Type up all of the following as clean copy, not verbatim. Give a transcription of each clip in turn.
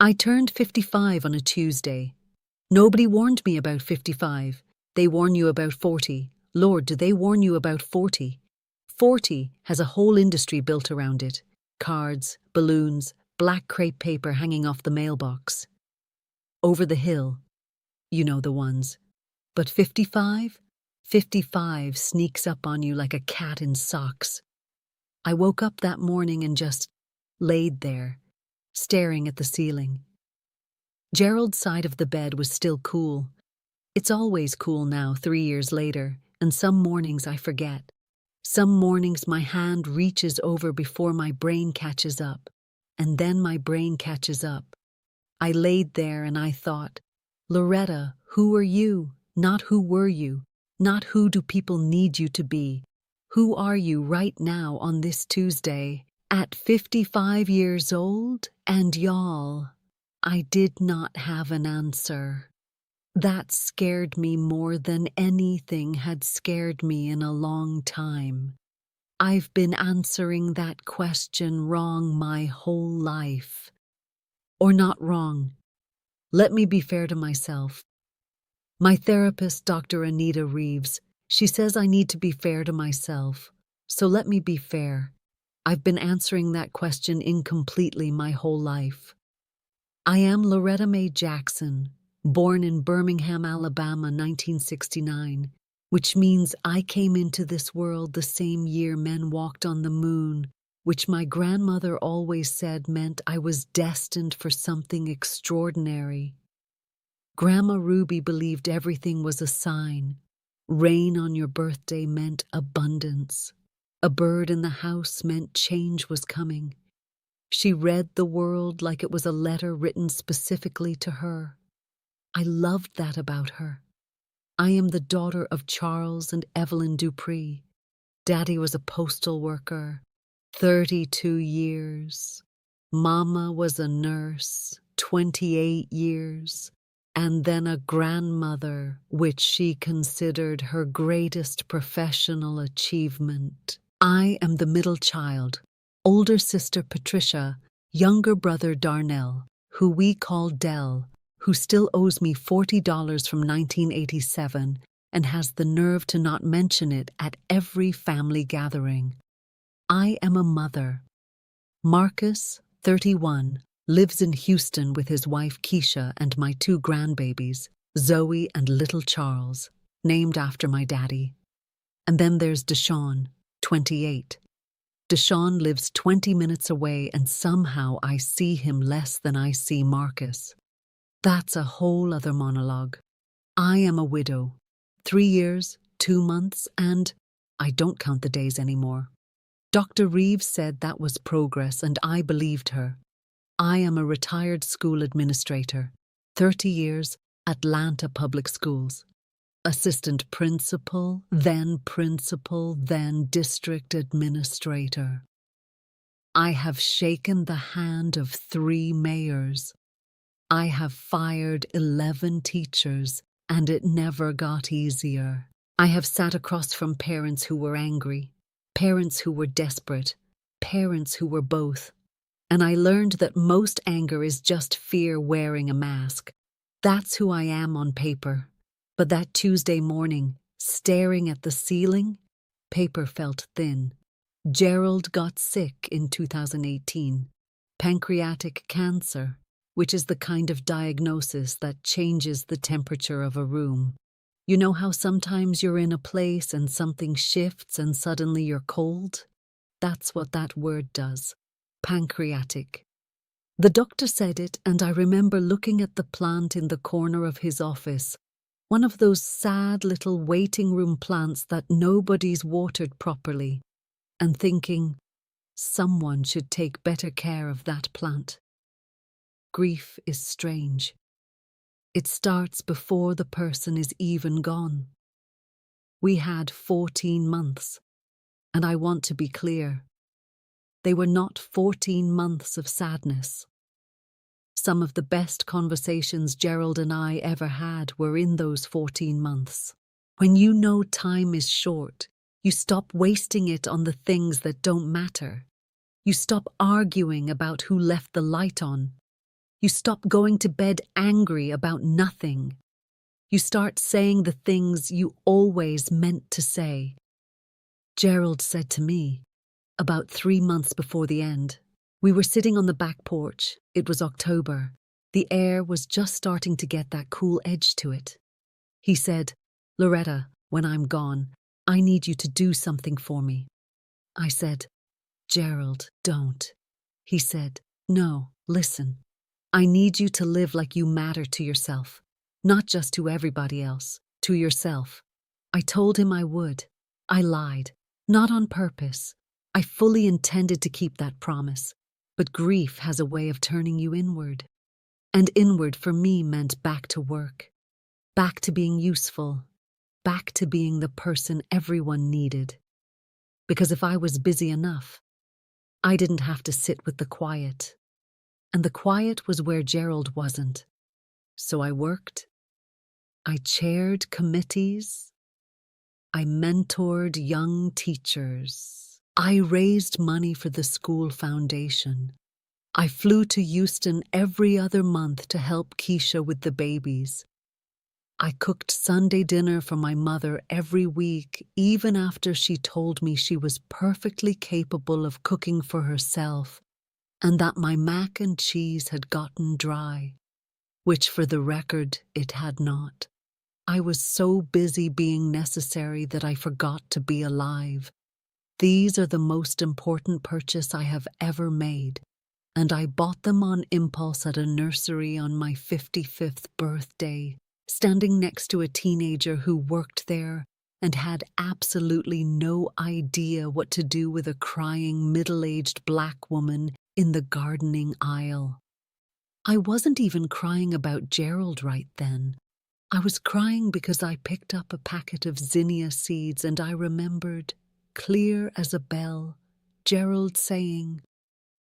I turned 55 on a Tuesday. Nobody warned me about 55. They warn you about 40. Lord, do they warn you about 40? 40 has a whole industry built around it. Cards, balloons, black crepe paper hanging off the mailbox. Over the hill. You know the ones. But 55? 55 sneaks up on you like a cat in socks. I woke up that morning and just laid there, staring at the ceiling. Gerald's side of the bed was still cool. It's always cool now, 3 years later, and some mornings I forget. Some mornings my hand reaches over before my brain catches up, and then my brain catches up. I laid there and I thought, Loretta, who are you? Not who were you? Not who do people need you to be? Who are you right now on this Tuesday, at 55 years old? And y'all, I did not have an answer. That scared me more than anything had scared me in a long time. I've been answering that question wrong my whole life. Or not wrong. Let me be fair to myself. My therapist, Dr. Anita Reeves, she says I need to be fair to myself. So let me be fair. I've been answering that question incompletely my whole life. I am Loretta Mae Jackson, born in Birmingham, Alabama, 1969, which means I came into this world the same year men walked on the moon, which my grandmother always said meant I was destined for something extraordinary. Grandma Ruby believed everything was a sign. Rain on your birthday meant abundance. A bird in the house meant change was coming. She read the world like it was a letter written specifically to her. I loved that about her. I am the daughter of Charles and Evelyn Dupree. Daddy was a postal worker, 32 years. Mama was a nurse, 28 years. And then a grandmother, which she considered her greatest professional achievement. I am the middle child, older sister Patricia, younger brother Darnell, who we call Dell, who still owes me $40 from 1987 and has the nerve to not mention it at every family gathering. I am a mother. Marcus, 31, lives in Houston with his wife Keisha and my 2 grandbabies, Zoe and little Charles, named after my daddy. And then there's Deshawn, 28. Deshawn lives 20 minutes away and somehow I see him less than I see Marcus. That's a whole other monologue. I am a widow. 3 years, 2 months, and I don't count the days anymore. Dr. Reeves said that was progress and I believed her. I am a retired school administrator, 30 years, Atlanta Public Schools. Assistant principal, then district administrator. I have shaken the hand of 3 mayors. I have fired 11 teachers, and it never got easier. I have sat across from parents who were angry, parents who were desperate, parents who were both. And I learned that most anger is just fear wearing a mask. That's who I am on paper. But that Tuesday morning, staring at the ceiling, paper felt thin. Gerald got sick in 2018. Pancreatic cancer, which is the kind of diagnosis that changes the temperature of a room. You know how sometimes you're in a place and something shifts and suddenly you're cold? That's what that word does. Pancreatic. The doctor said it, and I remember looking at the plant in the corner of his office, one of those sad little waiting room plants that nobody's watered properly, and thinking, someone should take better care of that plant. Grief is strange. It starts before the person is even gone. We had 14 months, and I want to be clear. They were not 14 months of sadness. Some of the best conversations Gerald and I ever had were in those 14 months. When you know time is short, you stop wasting it on the things that don't matter. You stop arguing about who left the light on. You stop going to bed angry about nothing. You start saying the things you always meant to say. Gerald said to me, about 3 months before the end. We were sitting on the back porch. It was October. The air was just starting to get that cool edge to it. He said, "Loretta, when I'm gone, I need you to do something for me." I said, "Gerald, don't." He said, "No, listen. I need you to live like you matter to yourself, not just to everybody else, to yourself." I told him I would. I lied, not on purpose. I fully intended to keep that promise, but grief has a way of turning you inward. And inward for me meant back to work, back to being useful, back to being the person everyone needed. Because if I was busy enough, I didn't have to sit with the quiet. And the quiet was where Gerald wasn't. So I worked. I chaired committees. I mentored young teachers. I raised money for the school foundation. I flew to Houston every other month to help Keisha with the babies. I cooked Sunday dinner for my mother every week, even after she told me she was perfectly capable of cooking for herself and that my mac and cheese had gotten dry, which for the record it had not. I was so busy being necessary that I forgot to be alive. These are the most important purchase I have ever made, and I bought them on impulse at a nursery on my 55th birthday, standing next to a teenager who worked there and had absolutely no idea what to do with a crying middle-aged black woman in the gardening aisle. I wasn't even crying about Gerald right then. I was crying because I picked up a packet of zinnia seeds and I remembered, clear as a bell, Gerald saying,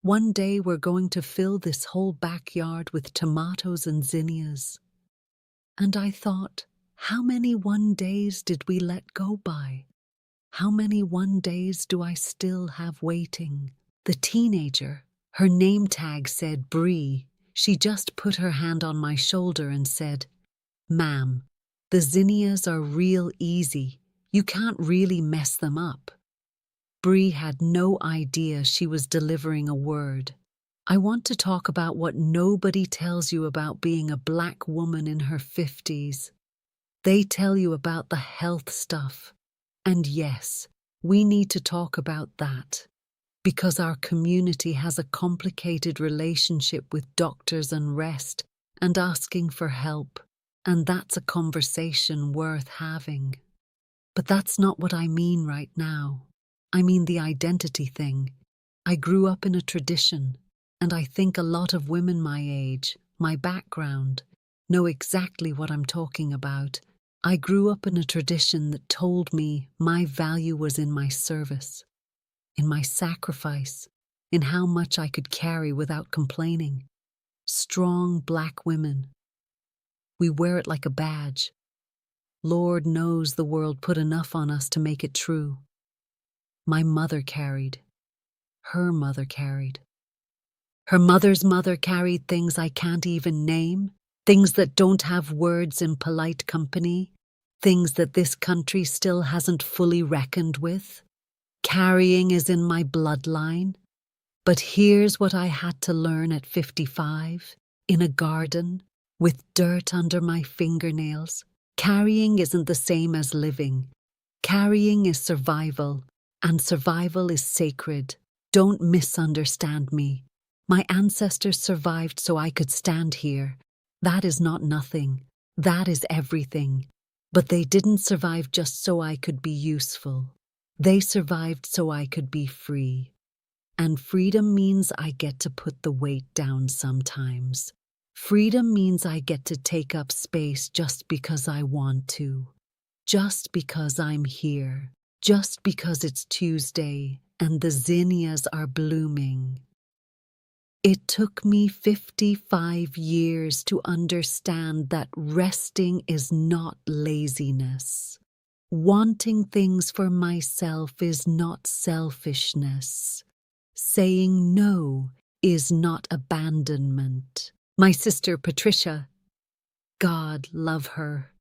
"One day we're going to fill this whole backyard with tomatoes and zinnias." And I thought, how many one days did we let go by? How many one days do I still have waiting? The teenager, her name tag said Bree. She just put her hand on my shoulder and said, "Ma'am, the zinnias are real easy. You can't really mess them up." Bree had no idea she was delivering a word. I want to talk about what nobody tells you about being a black woman in her 50s. They tell you about the health stuff. And yes, we need to talk about that. Because our community has a complicated relationship with doctors and rest and asking for help. And that's a conversation worth having. But that's not what I mean right now. I mean the identity thing. I grew up in a tradition, and I think a lot of women my age, my background, know exactly what I'm talking about. I grew up in a tradition that told me my value was in my service, in my sacrifice, in how much I could carry without complaining. Strong black women. We wear it like a badge. Lord knows the world put enough on us to make it true. My mother carried. Her mother carried. Her mother's mother carried things I can't even name, things that don't have words in polite company, things that this country still hasn't fully reckoned with. Carrying is in my bloodline. But here's what I had to learn at 55, in a garden, with dirt under my fingernails. Carrying isn't the same as living. Carrying is survival, and survival is sacred. Don't misunderstand me. My ancestors survived so I could stand here. That is not nothing. That is everything. But they didn't survive just so I could be useful. They survived so I could be free. And freedom means I get to put the weight down sometimes. Freedom means I get to take up space just because I want to. Just because I'm here. Just because it's Tuesday and the zinnias are blooming. It took me 55 years to understand that resting is not laziness. Wanting things for myself is not selfishness. Saying no is not abandonment. My sister Patricia, God love her.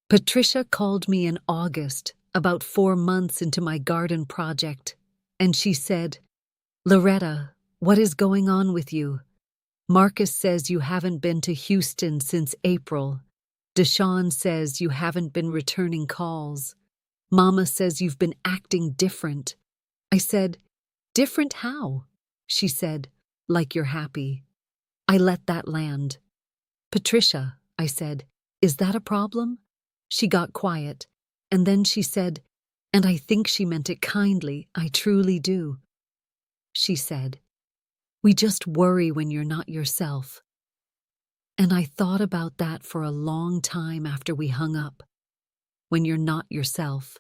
Patricia called me in August, about 4 months into my garden project, and she said, "Loretta, what is going on with you? Marcus says you haven't been to Houston since April. Deshawn says you haven't been returning calls. Mama says you've been acting different." I said, "Different how?" She said, "Like you're happy." I let that land. "Patricia," I said, "is that a problem?" She got quiet, and then she said, and I think she meant it kindly, I truly do. She said, "We just worry when you're not yourself." And I thought about that for a long time after we hung up. When you're not yourself.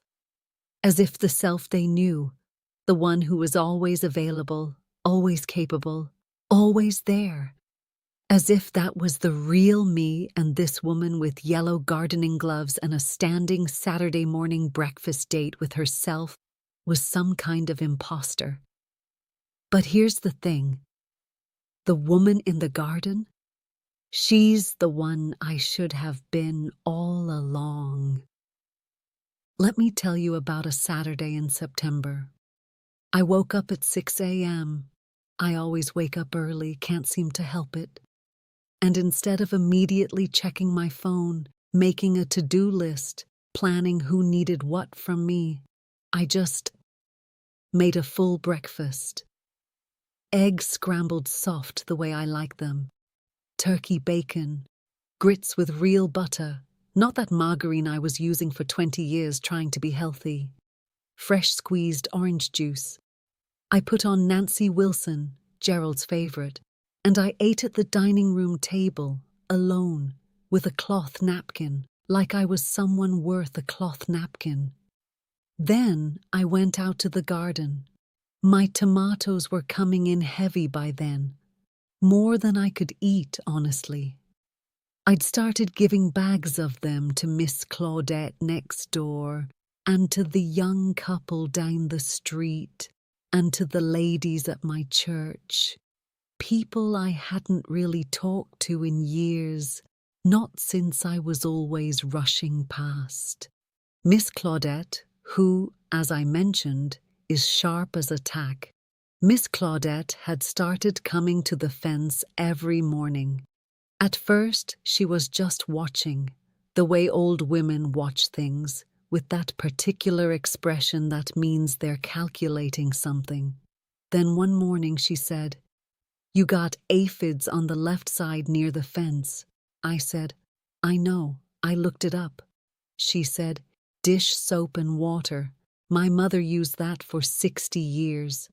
As if the self they knew, the one who was always available, always capable, always there. As if that was the real me, and this woman with yellow gardening gloves and a standing Saturday morning breakfast date with herself was some kind of imposter. But here's the thing. The woman in the garden? She's the one I should have been all along. Let me tell you about a Saturday in September. I woke up at 6 a.m. I always wake up early, can't seem to help it. And instead of immediately checking my phone, making a to-do list, planning who needed what from me, I just made a full breakfast. Eggs scrambled soft the way I like them. Turkey bacon. Grits with real butter, not that margarine I was using for 20 years trying to be healthy. Fresh squeezed orange juice. I put on Nancy Wilson, Gerald's favorite, and I ate at the dining room table, alone, with a cloth napkin, like I was someone worth a cloth napkin. Then I went out to the garden. My tomatoes were coming in heavy by then, more than I could eat, honestly. I'd started giving bags of them to Miss Claudette next door, and to the young couple down the street, and to the ladies at my church. People I hadn't really talked to in years, not since I was always rushing past. Miss Claudette, who, as I mentioned, is sharp as a tack. Miss Claudette had started coming to the fence every morning. At first, she was just watching, the way old women watch things, with that particular expression that means they're calculating something. Then one morning she said, "You got aphids on the left side near the fence." I said, "I know, I looked it up." She said, "Dish soap and water. My mother used that for 60 years.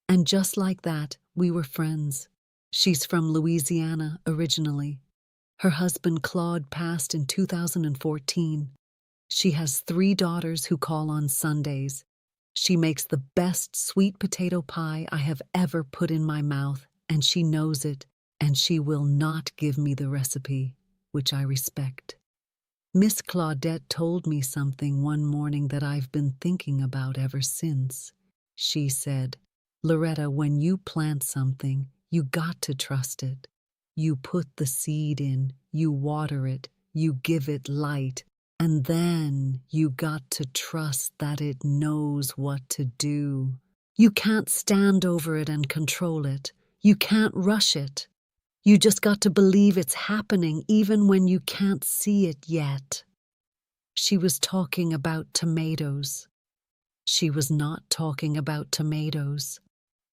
And just like that, we were friends. She's from Louisiana originally. Her husband Claude passed in 2014. She has 3 daughters who call on Sundays. She makes the best sweet potato pie I have ever put in my mouth, and she knows it, and she will not give me the recipe, which I respect. Miss Claudette told me something one morning that I've been thinking about ever since. She said, "Loretta, when you plant something, you got to trust it. You put the seed in, you water it, you give it light, and then you got to trust that it knows what to do. You can't stand over it and control it. You can't rush it. You just got to believe it's happening even when you can't see it yet." She was talking about tomatoes. She was not talking about tomatoes.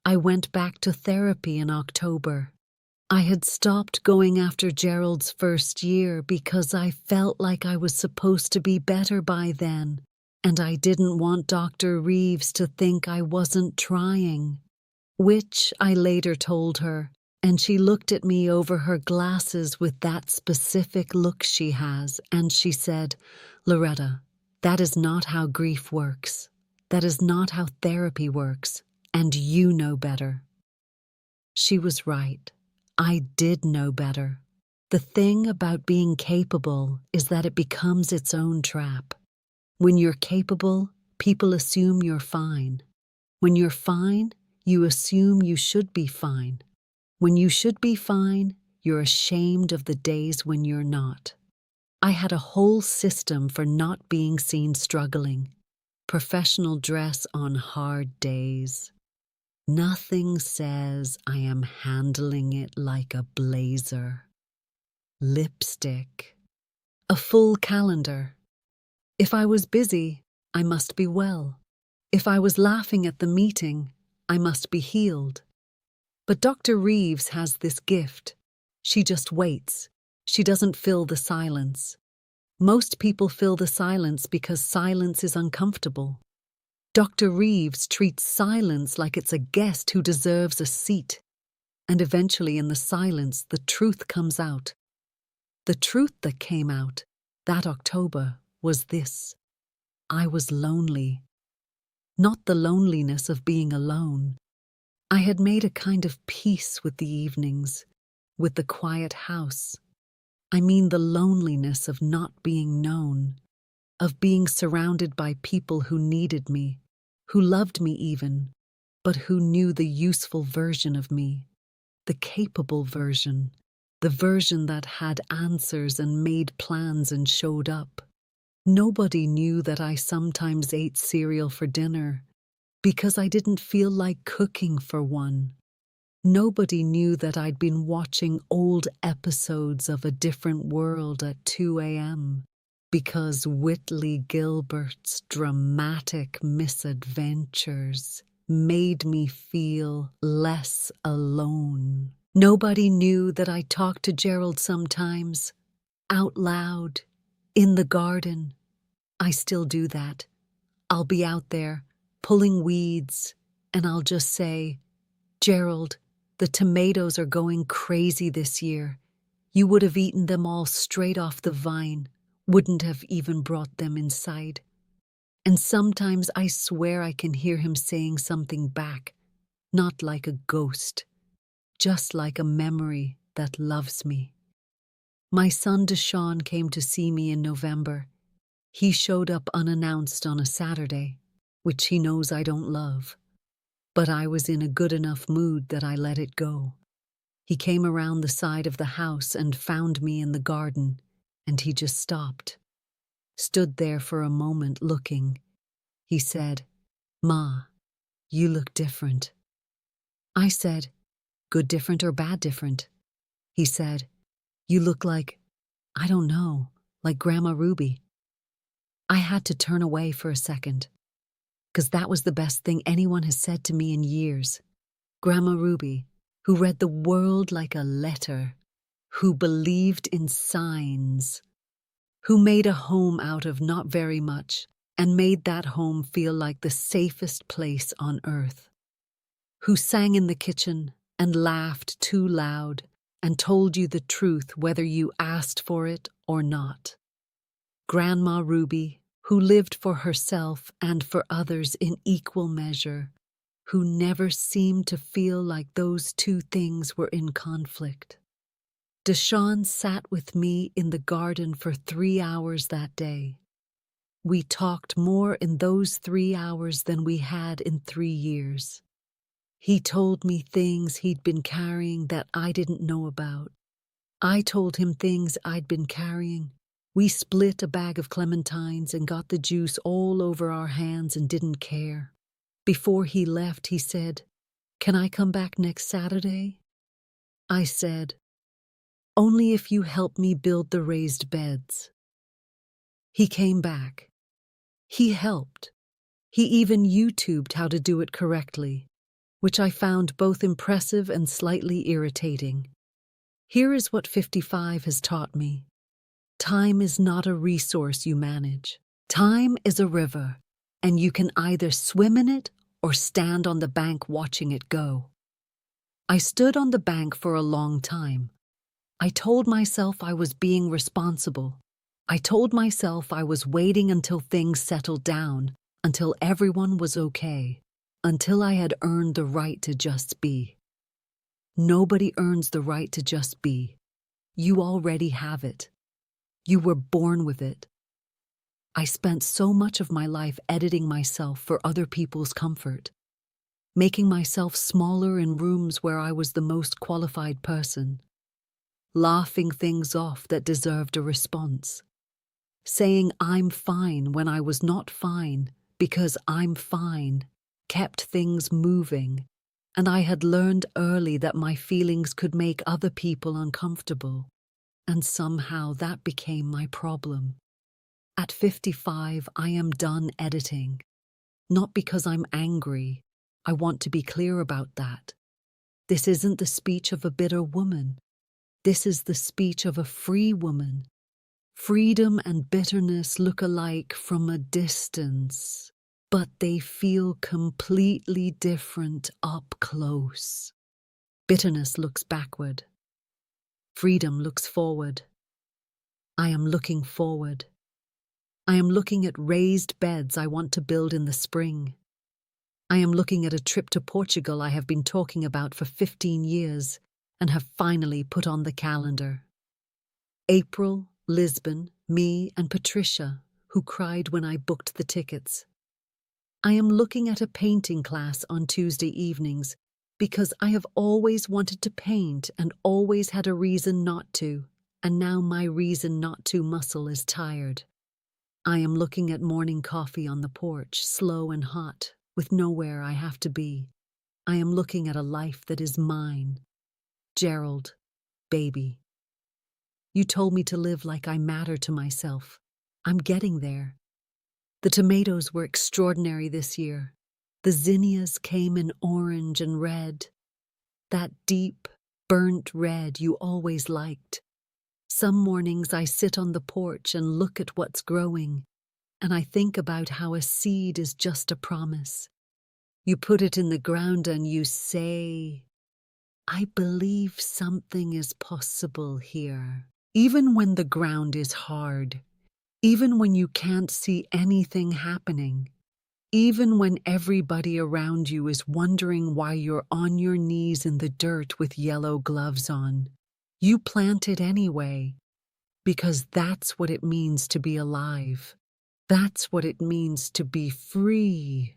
I went back to therapy in October. I had stopped going after Gerald's first year because I felt like I was supposed to be better by then, and I didn't want Dr. Reeves to think I wasn't trying. Which I later told her, and she looked at me over her glasses with that specific look she has, and she said, "Loretta, that is not how grief works. That is not how therapy works, and you know better." She was right. I did know better. The thing about being capable is that it becomes its own trap. When you're capable, people assume you're fine. When you're fine, you assume you should be fine. When you should be fine, you're ashamed of the days when you're not. I had a whole system for not being seen struggling. Professional dress on hard days. Nothing says I am handling it like a blazer. Lipstick. A full calendar. If I was busy, I must be well. If I was laughing at the meeting, I must be healed. But Dr. Reeves has this gift. She just waits. She doesn't fill the silence. Most people fill the silence because silence is uncomfortable. Dr. Reeves treats silence like it's a guest who deserves a seat. And eventually in the silence, the truth comes out. The truth that came out that October was this. I was lonely. Not the loneliness of being alone. I had made a kind of peace with the evenings, with the quiet house. I mean the loneliness of not being known, of being surrounded by people who needed me, who loved me even, but who knew the useful version of me, the capable version, the version that had answers and made plans and showed up. Nobody knew that I sometimes ate cereal for dinner because I didn't feel like cooking for one. Nobody knew that I'd been watching old episodes of A Different World at 2 a.m. because Whitley Gilbert's dramatic misadventures made me feel less alone. Nobody knew that I talked to Gerald sometimes, out loud, in the garden. I still do that. I'll be out there, pulling weeds, and I'll just say, Gerald, the tomatoes are going crazy this year. You would have eaten them all straight off the vine, wouldn't have even brought them inside. And sometimes I swear I can hear him saying something back, not like a ghost, just like a memory that loves me. My son Deshaun came to see me in November. He showed up unannounced on a Saturday, which he knows I don't love. But I was in a good enough mood that I let it go. He came around the side of the house and found me in the garden, and he just stopped. Stood there for a moment looking. He said, "Ma, you look different." I said, "Good different or bad different?" He said, "You look like, I don't know, like Grandma Ruby." I had to turn away for a second, because that was the best thing anyone has said to me in years. Grandma Ruby, who read the world like a letter, who believed in signs, who made a home out of not very much and made that home feel like the safest place on earth, who sang in the kitchen and laughed too loud and told you the truth whether you asked for it or not. Grandma Ruby, who lived for herself and for others in equal measure, who never seemed to feel like those two things were in conflict. Deshaun sat with me in the garden for 3 hours that day. We talked more in those 3 hours than we had in 3 years. He told me things he'd been carrying that I didn't know about. I told him things I'd been carrying. We split a bag of clementines and got the juice all over our hands and didn't care. Before he left, he said, "Can I come back next Saturday?" I said, "Only if you help me build the raised beds." He came back. He helped. He even YouTubed how to do it correctly, which I found both impressive and slightly irritating. Here is what 55 has taught me. Time is not a resource you manage. Time is a river, and you can either swim in it or stand on the bank watching it go. I stood on the bank for a long time. I told myself I was being responsible. I told myself I was waiting until things settled down, until everyone was okay, until I had earned the right to just be. Nobody earns the right to just be. You already have it. You were born with it. I spent so much of my life editing myself for other people's comfort, making myself smaller in rooms where I was the most qualified person, laughing things off that deserved a response, saying I'm fine when I was not fine because I'm fine, kept things moving, and I had learned early that my feelings could make other people uncomfortable, and somehow that became my problem. At 55, I am done editing. Not because I'm angry. I want to be clear about that. This isn't the speech of a bitter woman. This is the speech of a free woman. Freedom and bitterness look alike from a distance, but they feel completely different up close. Bitterness looks backward. Freedom looks forward. I am looking forward. I am looking at raised beds I want to build in the spring. I am looking at a trip to Portugal I have been talking about for 15 years and have finally put on the calendar. April, Lisbon, me and Patricia, who cried when I booked the tickets. I am looking at a painting class on Tuesday evenings because I have always wanted to paint and always had a reason not to, and now my reason not to muscle is tired. I am looking at morning coffee on the porch, slow and hot, with nowhere I have to be. I am looking at a life that is mine. Gerald, baby. You told me to live like I matter to myself. I'm getting there. The tomatoes were extraordinary this year. The zinnias came in orange and red. That deep, burnt red you always liked. Some mornings I sit on the porch and look at what's growing, and I think about how a seed is just a promise. You put it in the ground and you say, I believe something is possible here. Even when the ground is hard, even when you can't see anything happening, even when everybody around you is wondering why you're on your knees in the dirt with yellow gloves on, you plant it anyway, because that's what it means to be alive. That's what it means to be free.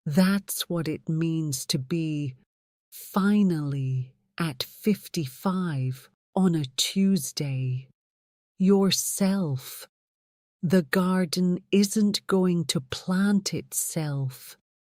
That's what it means to be, finally, at 55 on a Tuesday. Yourself. The garden isn't going to plant itself.